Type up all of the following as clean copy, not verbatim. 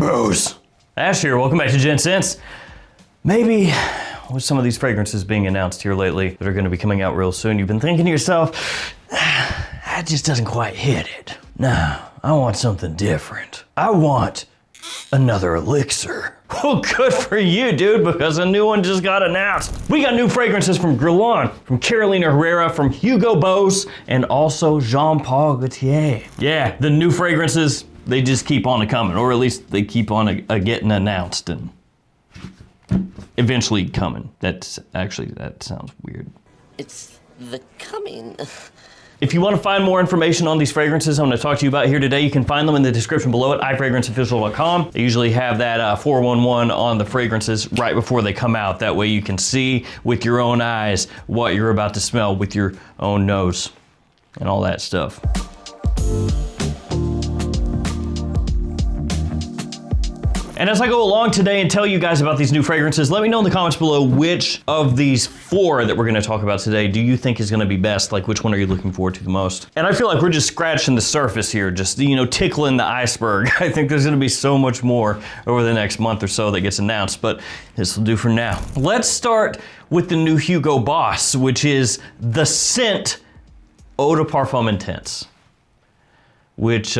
Bros. Ash here, welcome back to Gents. Maybe with some of these fragrances being announced here lately that are gonna be coming out real soon, you've been thinking to yourself, that just doesn't quite hit it. No, I want something different. I want another Elixir. Well, good for you, dude, because a new one just got announced. We got new fragrances from Guerlain, from Carolina Herrera, from Hugo Boss, and also Jean-Paul Gaultier. Yeah, the new fragrances, they just keep on coming, or at least they keep on getting announced and eventually coming. That sounds weird. It's the coming. If you want to find more information on these fragrances I'm going to talk to you about here today, you can find them in the description below at ifragranceofficial.com. They usually have that 411 on the fragrances right before they come out. That way you can see with your own eyes what you're about to smell with your own nose and all that stuff. And as I go along today and tell you guys about these new fragrances, let me know in the comments below which of these 4 that we're gonna talk about today do you think is gonna be best? Like, which one are you looking forward to the most? And I feel like we're just scratching the surface here, just, you know, tickling the iceberg. I think there's gonna be so much more over the next month or so that gets announced, but this will do for now. Let's start with the new Hugo Boss, which is The Scent Eau de Parfum Intense, which,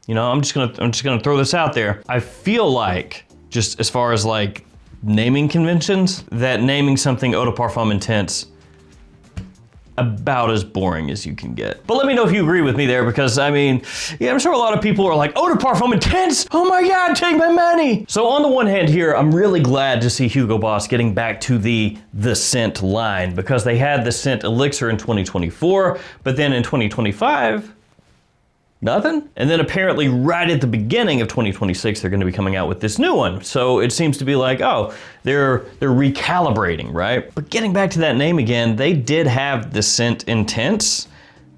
you know, I'm just gonna throw this out there. I feel like, just as far as like naming conventions, that naming something Eau de Parfum Intense about as boring as you can get. But let me know if you agree with me there, because I mean, yeah, I'm sure a lot of people are like, Eau de Parfum Intense? Oh my God, take my money. So on the one hand here, I'm really glad to see Hugo Boss getting back to the Scent line, because they had the Scent Elixir in 2024, but then in 2025, nothing? And then apparently right at the beginning of 2026, they're gonna be coming out with this new one. So it seems to be like, oh, they're recalibrating, right? But getting back to that name again, they did have the Scent Intense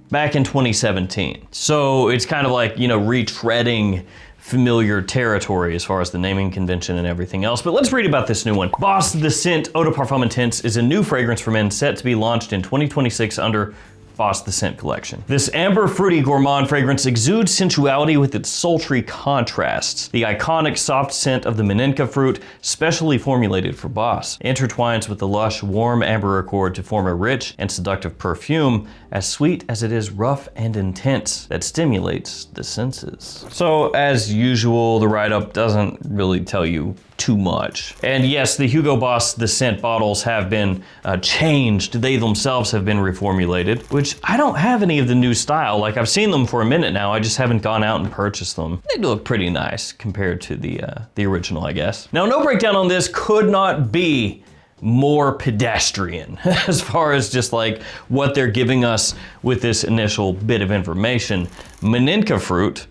back in 2017. So it's kind of like, you know, retreading familiar territory as far as the naming convention and everything else. But let's read about this new one. Boss The Scent Eau de Parfum Intense is a new fragrance for men set to be launched in 2026 under Boss The Scent collection. This amber fruity gourmand fragrance exudes sensuality with its sultry contrasts. The iconic soft scent of the Menenka fruit, specially formulated for Boss, intertwines with the lush, warm amber accord to form a rich and seductive perfume, as sweet as it is rough and intense, that stimulates the senses. So as usual, the write-up doesn't really tell you too much. And yes, the Hugo Boss The Scent bottles have been changed. They themselves have been reformulated, which I don't have any of the new style. Like, I've seen them for a minute now, I just haven't gone out and purchased them. They do look pretty nice compared to the original, I guess. Now, no breakdown on this could not be more pedestrian as far as just like what they're giving us with this initial bit of information. Menenka fruit,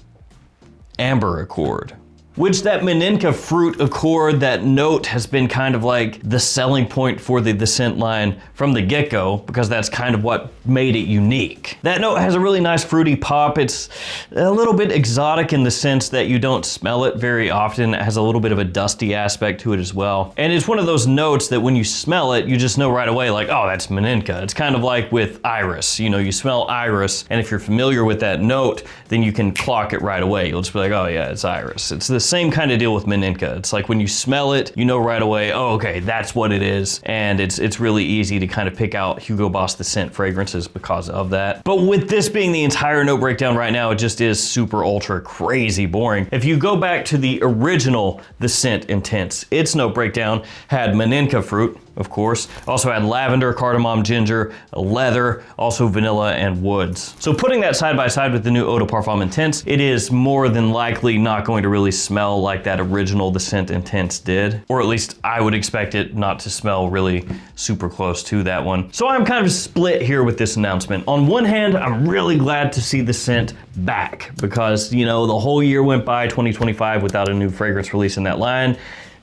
amber accord. Which that Menenka fruit accord, that note has been kind of like the selling point for the Scent line from the get-go, because that's kind of what made it unique. That note has a really nice fruity pop. It's a little bit exotic in the sense that you don't smell it very often. It has a little bit of a dusty aspect to it as well. And it's one of those notes that when you smell it, you just know right away, like, oh, that's Menenka. It's kind of like with iris. You know, you smell iris, and if you're familiar with that note, then you can clock it right away. You'll just be like, oh yeah, it's iris. It's the same kind of deal with Menenka. It's like when you smell it, you know right away, oh, okay, that's what it is. And it's really easy to kind of pick out Hugo Boss The Scent fragrances because of that. But with this being the entire note breakdown right now, it just is super ultra crazy boring. If you go back to the original The Scent Intense, its note breakdown had Menenka fruit, of course. Also had lavender, cardamom, ginger, leather, also vanilla and woods. So putting that side by side with the new Eau de Parfum Intense, it is more than likely not going to really smell like that original The Scent Intense did. Or at least I would expect it not to smell really super close to that one. So I'm kind of split here with this announcement. On one hand, I'm really glad to see the scent back, because, you know, the whole year went by, 2025, without a new fragrance release in that line.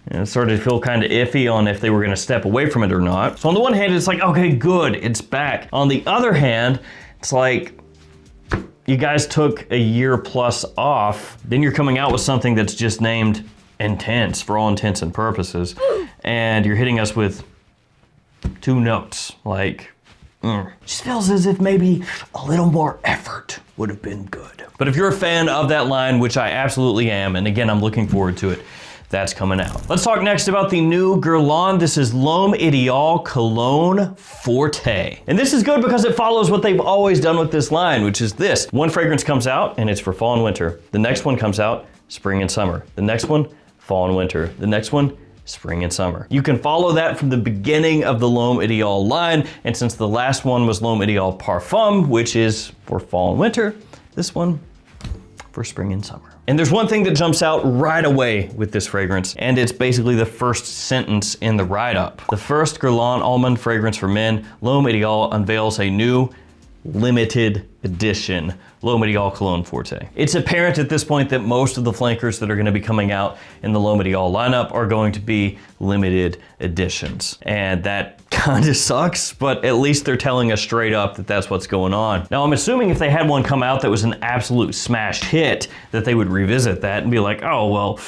And it started to feel kind of iffy on if they were gonna step away from it or not. So on the one hand, it's like, okay, good, it's back. On the other hand, it's like, you guys took a year plus off, then you're coming out with something that's just named Intense for all intents and purposes, and you're hitting us with 2 notes. Like, just feels as if maybe a little more effort would have been good. But if you're a fan of that line, which I absolutely am, and again, I'm looking forward to it, that's coming out. Let's talk next about the new Guerlain. This is L'Homme Ideal Cologne Forte. And this is good because it follows what they've always done with this line, which is this. One fragrance comes out and it's for fall and winter. The next one comes out, spring and summer. The next one, fall and winter. The next one, spring and summer. You can follow that from the beginning of the L'Homme Ideal line, and since the last one was L'Homme Ideal Parfum, which is for fall and winter, this one for spring and summer. And there's one thing that jumps out right away with this fragrance, and it's basically the first sentence in the write-up. The first Guerlain almond fragrance for men, L'Homme Ideal unveils a new limited edition L'Homme Ideal Cologne Forte. It's apparent at this point that most of the flankers that are going to be coming out in the L'Homme Ideal lineup are going to be limited editions. And that kind of sucks, but at least they're telling us straight up that that's what's going on. Now, I'm assuming if they had one come out that was an absolute smash hit, that they would revisit that and be like, oh, well,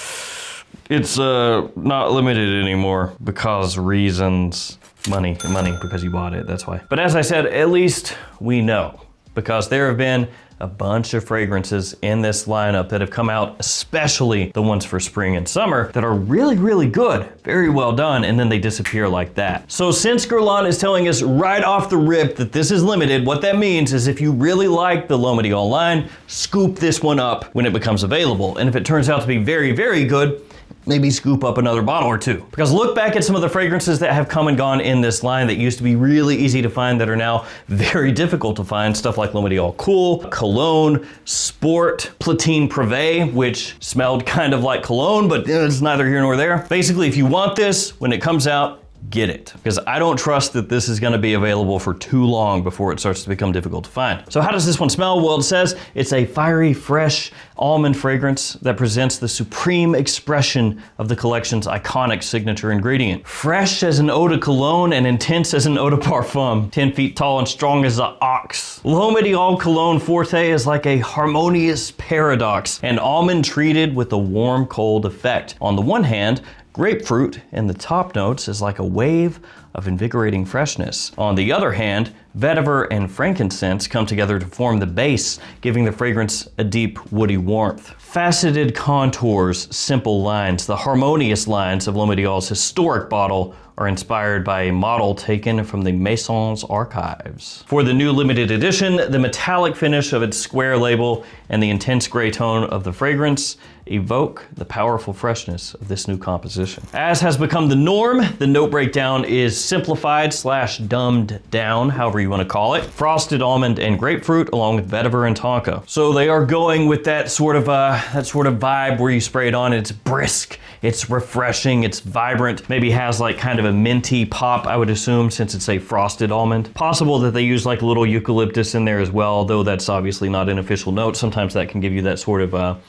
it's not limited anymore because reasons. Money, because you bought it, that's why. But as I said, at least we know, because there have been a bunch of fragrances in this lineup that have come out, especially the ones for spring and summer, that are really, really good, very well done, and then they disappear like that. So since Guerlain is telling us right off the rip that this is limited, what that means is if you really like the L'Homme Ideal line, scoop this one up when it becomes available. And if it turns out to be very, very good, maybe scoop up another bottle or two. Because look back at some of the fragrances that have come and gone in this line that used to be really easy to find that are now very difficult to find. Stuff like L'Homme Ideal Cool, Cologne, Sport, Platine Privé, which smelled kind of like cologne, but it's neither here nor there. Basically, if you want this, when it comes out, get it. Because I don't trust that this is gonna be available for too long before it starts to become difficult to find. So how does this one smell? Well, it says it's a fiery, fresh almond fragrance that presents the supreme expression of the collection's iconic signature ingredient. Fresh as an eau de cologne and intense as an eau de parfum. 10 feet tall and strong as an ox. L'Homme Ideal Cologne Forte is like a harmonious paradox, an almond treated with a warm, cold effect. On the one hand, grapefruit in the top notes is like a wave of invigorating freshness. On the other hand, vetiver and frankincense come together to form the base, giving the fragrance a deep woody warmth. Faceted contours, simple lines, the harmonious lines of L'Homme Ideal's historic bottle are inspired by a model taken from the Maison's archives. For the new limited edition, the metallic finish of its square label and the intense gray tone of the fragrance evoke the powerful freshness of this new composition. As has become the norm, the note breakdown is simplified / dumbed down, however you want to call it. Frosted almond and grapefruit along with vetiver and tonka. So they are going with that sort of vibe where you spray it on and it's brisk, it's refreshing, it's vibrant, maybe has like kind of a minty pop, I would assume, since it's a frosted almond. Possible that they use like a little eucalyptus in there as well, though that's obviously not an official note. Sometimes that can give you that sort of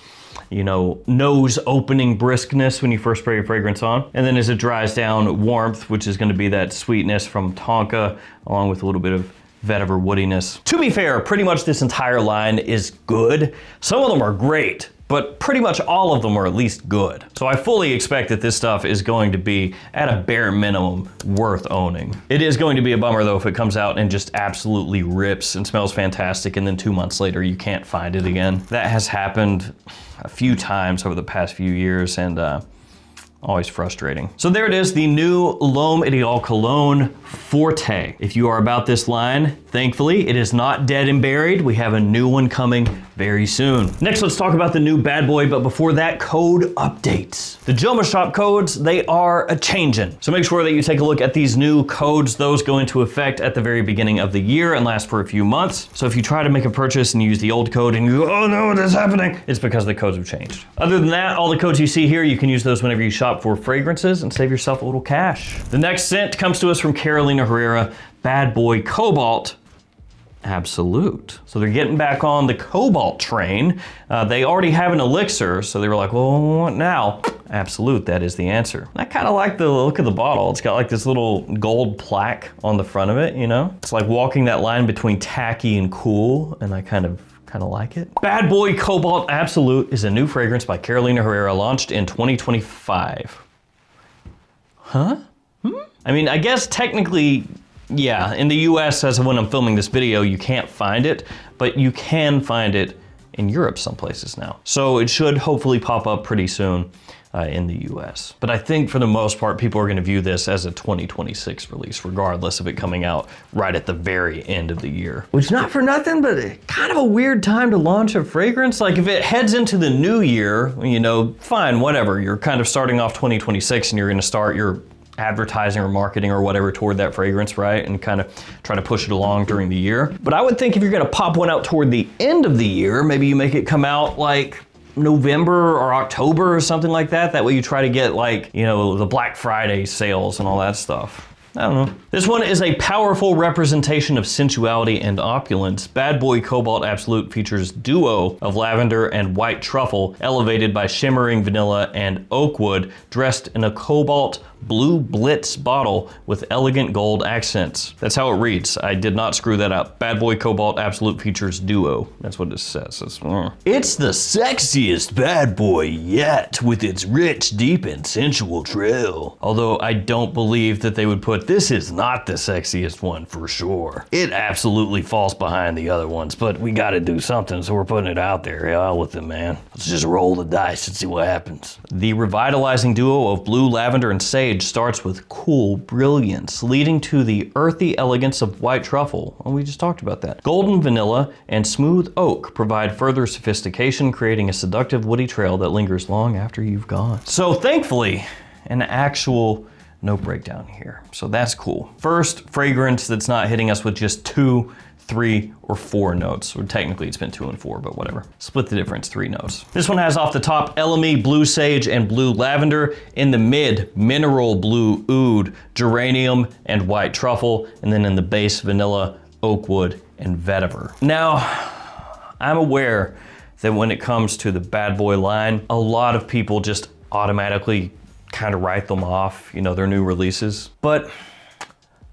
nose opening briskness when you first spray your fragrance on. And then as it dries down, warmth, which is going to be that sweetness from tonka, along with a little bit of vetiver woodiness. To be fair, pretty much this entire line is good. Some of them are great, but pretty much all of them are at least good. So I fully expect that this stuff is going to be, at a bare minimum, worth owning. It is going to be a bummer though if it comes out and just absolutely rips and smells fantastic and then 2 months later you can't find it again. That has happened a few times over the past few years and always frustrating. So there it is, the new L'Homme Ideal Cologne Forte. If you are about this line, thankfully, it is not dead and buried. We have a new one coming very soon. Next, let's talk about the new bad boy, but before that, code updates. The JOMASHOP codes, they are a-changin'. So make sure that you take a look at these new codes. Those go into effect at the very beginning of the year and last for a few months. So if you try to make a purchase and you use the old code and you go, oh no, what is happening? It's because the codes have changed. Other than that, all the codes you see here, you can use those whenever you shop for fragrances and save yourself a little cash. The next scent comes to us from Carolina Herrera, Bad Boy Cobalt Absolute. So they're getting back on the Cobalt train. They already have an Elixir, so they were like, well, what now? Absolute, that is the answer. I kind of like the look of the bottle. It's got like this little gold plaque on the front of it, you know? It's like walking that line between tacky and cool, and I kind of like it. Bad Boy Cobalt Absolute is a new fragrance by Carolina Herrera, launched in 2025. Huh? I mean, I guess technically, yeah, in the US, as of when I'm filming this video, you can't find it, but you can find it in Europe some places now. So it should hopefully pop up pretty soon in the US. But I think for the most part, people are gonna view this as a 2026 release, regardless of it coming out right at the very end of the year. Which, not for nothing, but kind of a weird time to launch a fragrance. Like if it heads into the new year, you know, fine, whatever. You're kind of starting off 2026 and you're gonna start your advertising or marketing or whatever toward that fragrance, right? And kind of try to push it along during the year. But I would think if you're gonna pop one out toward the end of the year, maybe you make it come out like November or October or something like that. That way you try to get like, you know, the Black Friday sales and all that stuff. I don't know. This one is a powerful representation of sensuality and opulence. Bad Boy Cobalt Absolute features duo of lavender and white truffle, elevated by shimmering vanilla and oak wood, dressed in a cobalt blue blitz bottle with elegant gold accents. That's how it reads. I did not screw that up. Bad Boy Cobalt Absolute features duo. That's what it says. It's the sexiest bad boy yet, with its rich, deep, and sensual trail. Although I don't believe that they would put this is not the sexiest one for sure. It absolutely falls behind the other ones, but we gotta do something, so we're putting it out there. Yeah, with it, man. Let's just roll the dice and see what happens. The revitalizing duo of blue, lavender, and sage starts with cool brilliance, leading to the earthy elegance of white truffle. Well, we just talked about that. Golden vanilla and smooth oak provide further sophistication, creating a seductive woody trail that lingers long after you've gone. So thankfully, an actual note breakdown here. So that's cool. First fragrance that's not hitting us with just 2, 3, or 4 notes. Or technically it's been 2 and 4, but whatever. Split the difference, 3 notes. This one has off the top elemi, blue sage, and blue lavender. In the mid, mineral blue oud, geranium, and white truffle. And then in the base, vanilla, oak wood, and vetiver. Now, I'm aware that when it comes to the Bad Boy line, a lot of people just automatically kind of write them off, you know, their new releases. But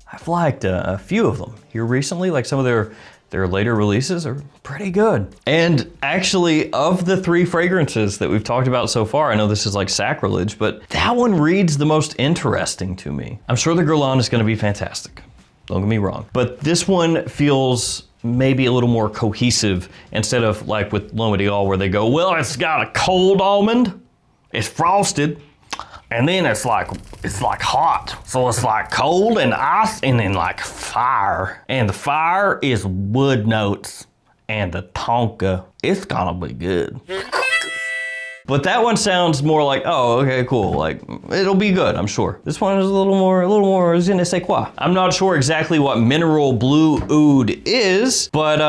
I've liked a few of them here recently, like some of their later releases are pretty good. And actually, of the 3 fragrances that we've talked about so far, I know this is like sacrilege, but that one reads the most interesting to me. I'm sure the Guerlain is gonna be fantastic, don't get me wrong. But this one feels maybe a little more cohesive instead of like with L'Homme Ideal where they go, well, it's got a cold almond, it's frosted, and then it's like hot. So it's like cold and ice and then like fire. And the fire is wood notes and the tonka. It's gonna be good. But that one sounds more like, oh, okay, cool. Like, it'll be good, I'm sure. This one is a little more je ne sais quoi. I'm not sure exactly what mineral blue oud is, but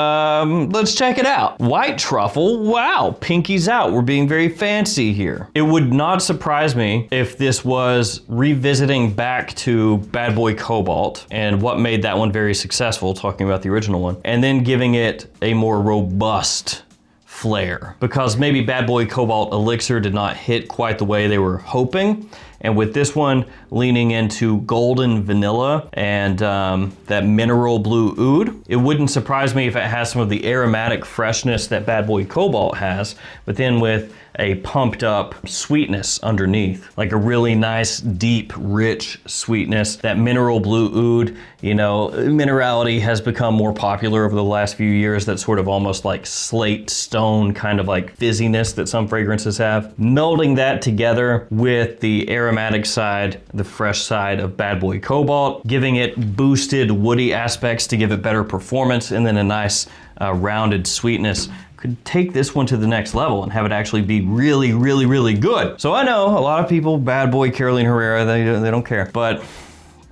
let's check it out. White truffle, wow, pinky's out. We're being very fancy here. It would not surprise me if this was revisiting back to Bad Boy Cobalt and what made that one very successful, talking about the original one, and then giving it a more robust flair, because maybe Bad Boy Cobalt Elixir did not hit quite the way they were hoping. And with this one leaning into golden vanilla and that mineral blue oud, it wouldn't surprise me if it has some of the aromatic freshness that Bad Boy Cobalt has, but then with a pumped up sweetness underneath, like a really nice, deep, rich sweetness. That mineral blue oud, you know, minerality has become more popular over the last few years. That sort of almost like slate stone kind of like fizziness that some fragrances have. Melding that together with the aromatic side, the fresh side of Bad Boy Cobalt, giving it boosted woody aspects to give it better performance, and then a nice rounded sweetness, could take this one to the next level and have it actually be really, really, really good. So I know a lot of people, Bad Boy, Carolina Herrera, they don't care. But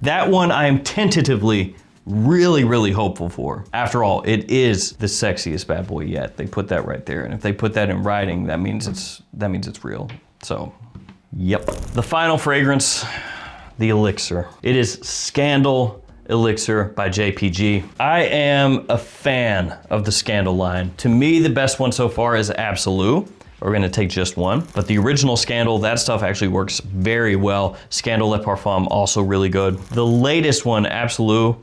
that one I am tentatively really, really hopeful for. After all, it is the sexiest Bad Boy yet. They put that right there. And if they put that in writing, that means it's real. So, yep. The final fragrance, the Elixir. It is Scandal Elixir by JPG. I am a fan of the Scandal line. To me, the best one so far is Absolute. We're gonna take just one. But the original Scandal, that stuff actually works very well. Scandal Le Parfum, also really good. The latest one, Absolute,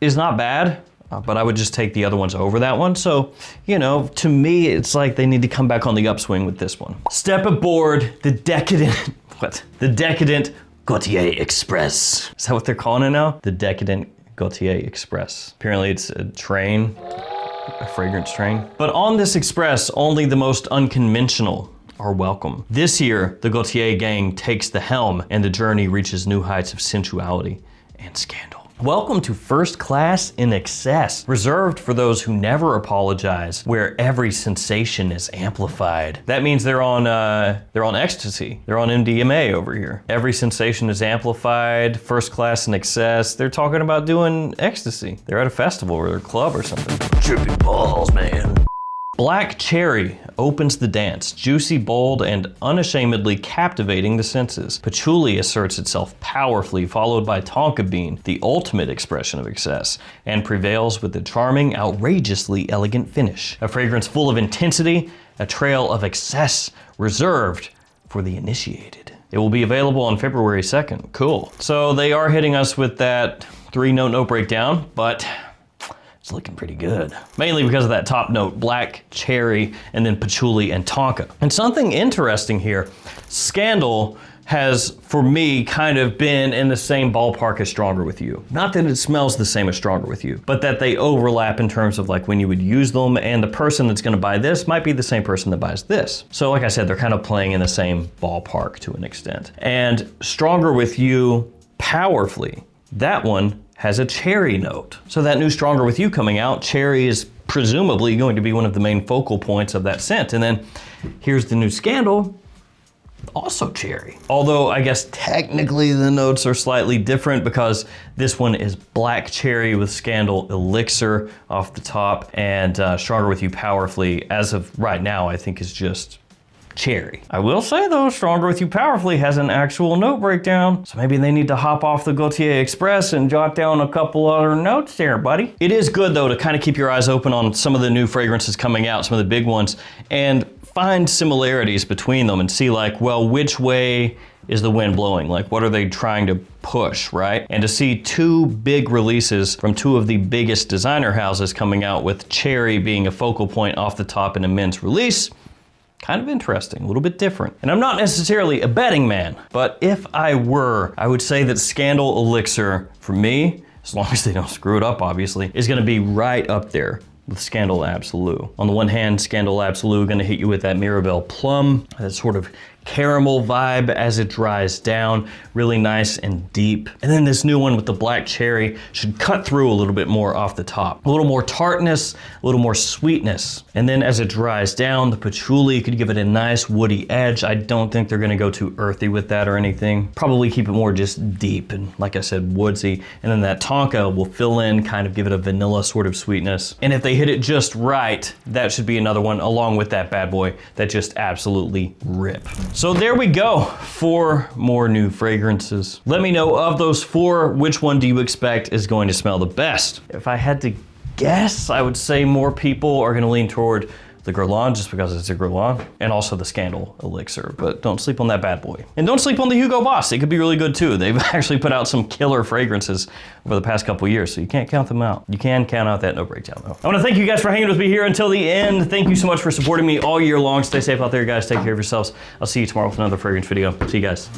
is not bad, but I would just take the other ones over that one. So, you know, to me, it's like they need to come back on the upswing with this one. Step aboard the decadent, The decadent Gaultier Express. Is that what they're calling it now? The decadent Gaultier Express. Apparently it's a train. a fragrance train. But on this express, only the most unconventional are welcome. This year, the Gaultier gang takes the helm and the journey reaches new heights of sensuality and scandal. Welcome to First Class in Excess, reserved for those who never apologize, where every sensation is amplified. That means they're on ecstasy. They're on MDMA over here. Every sensation is amplified, First Class in Excess. They're talking about doing ecstasy. They're at a festival or a club or something. Tripping balls, man. Black Cherry opens the dance, juicy, bold, and unashamedly captivating the senses. Patchouli asserts itself powerfully, followed by Tonka Bean, the ultimate expression of excess, and prevails with a charming, outrageously elegant finish. A fragrance full of intensity, a trail of excess reserved for the initiated. It will be available on February 2nd. Cool. So they are hitting us with that 3-note breakdown, but it's looking pretty good. Mainly because of that top note, Black Cherry, and then Patchouli and Tonka. And something interesting here, Scandal has, for me, kind of been in the same ballpark as Stronger With You. Not that it smells the same as Stronger With You, but that they overlap in terms of like when you would use them, and the person that's gonna buy this might be the same person that buys this. So like I said, they're kind of playing in the same ballpark to an extent. And Stronger With You, powerfully, that one has a cherry note. So that new Stronger With You coming out, cherry is presumably going to be one of the main focal points of that scent. And then here's the new Scandal, also cherry. Although I guess technically the notes are slightly different because this one is Black Cherry with Scandal Elixir off the top, and Stronger With You powerfully, as of right now, I think is just cherry. I will say though, Stronger With You powerfully has an actual note breakdown, so maybe they need to hop off the Gaultier Express and jot down a couple other notes there, buddy. It is good though to kind of keep your eyes open on some of the new fragrances coming out, some of the big ones, and find similarities between them and see like, well, which way is the wind blowing? Like, what are they trying to push, right? And to see two big releases from two of the biggest designer houses coming out with cherry being a focal point off the top in a men's release, kind of interesting, a little bit different. And I'm not necessarily a betting man, but if I were, I would say that Scandal Elixir, for me, as long as they don't screw it up, obviously, is gonna be right up there with Scandal Absolute. On the one hand, Scandal Absolute gonna hit you with that Mirabelle Plum, that sort of caramel vibe as it dries down, really nice and deep. And then this new one with the Black Cherry should cut through a little bit more off the top. A little more tartness, a little more sweetness. And then as it dries down, the Patchouli could give it a nice woody edge. I don't think they're gonna go too earthy with that or anything. Probably keep it more just deep and, like I said, woodsy. And then that Tonka will fill in, kind of give it a vanilla sort of sweetness. And if they hit it just right, that should be another one along with that bad boy that just absolutely rip. So there we go, 4 more new fragrances. Let me know of those 4, which one do you expect is going to smell the best? If I had to guess, I would say more people are gonna lean toward the Guerlain just because it's a Guerlain, and also the Scandal Elixir, but don't sleep on that bad boy. And don't sleep on the Hugo Boss, it could be really good too. They've actually put out some killer fragrances over the past couple years, so you can't count them out. You can count out that no breakdown though. I wanna thank you guys for hanging with me here until the end. Thank you so much for supporting me all year long. Stay safe out there, guys. Take care of yourselves. I'll see you tomorrow with another fragrance video. See you guys.